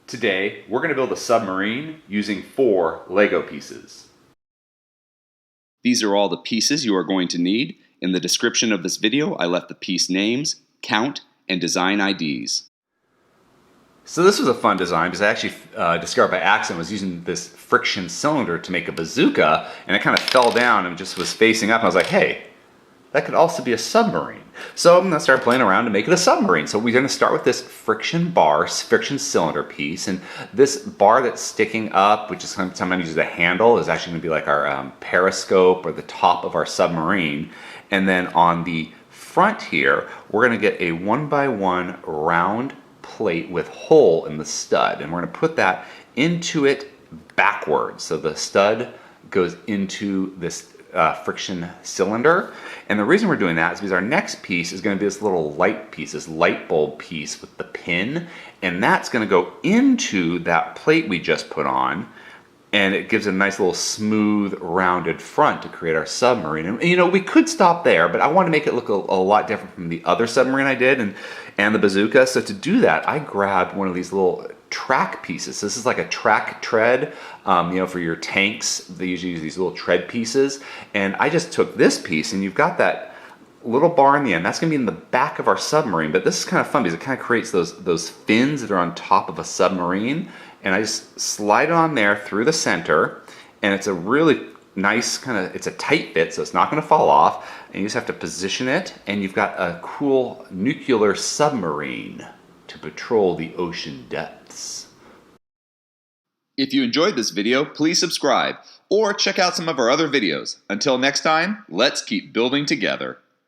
Today, we're going to build a submarine using 4 Lego pieces. These are all the pieces you are going to need. In the description of this video, I left the piece names, count, and design IDs. So this was a fun design because I actually discovered by accident was using this friction cylinder to make a bazooka, and it kind of fell down and just was facing up, and I was like, hey, that could also be a submarine. So I started playing around to make it a submarine. So we're going to start with this friction cylinder piece, and this bar that's sticking up, which is sometimes used as a handle, is actually going to be like our periscope or the top of our submarine. And then on the front here, we're going to get a 1x1 round plate with hole in the stud, and we're going to put that into it backwards. So the stud goes into this friction cylinder. And the reason we're doing that is because our next piece is going to be this little light piece, this light bulb piece with the pin, and that's going to go into that plate we just put on, and it gives it a nice little smooth rounded front to create our submarine. And you know, we could stop there, but I want to make it look a lot different from the other submarine I did and the bazooka. So to do that, I grabbed one of these little track pieces. So this is like a track tread, you know, for your tanks. They usually use these little tread pieces. And I just took this piece, and you've got that little bar in the end. That's going to be in the back of our submarine. But this is kind of fun because it kind of creates those fins that are on top of a submarine. And I just slide it on there through the center, and it's a really nice it's a tight fit, so it's not going to fall off. And you just have to position it, and you've got a cool nuclear submarine to patrol the ocean depths. If you enjoyed this video, please subscribe or check out some of our other videos. Until next time, let's keep building together.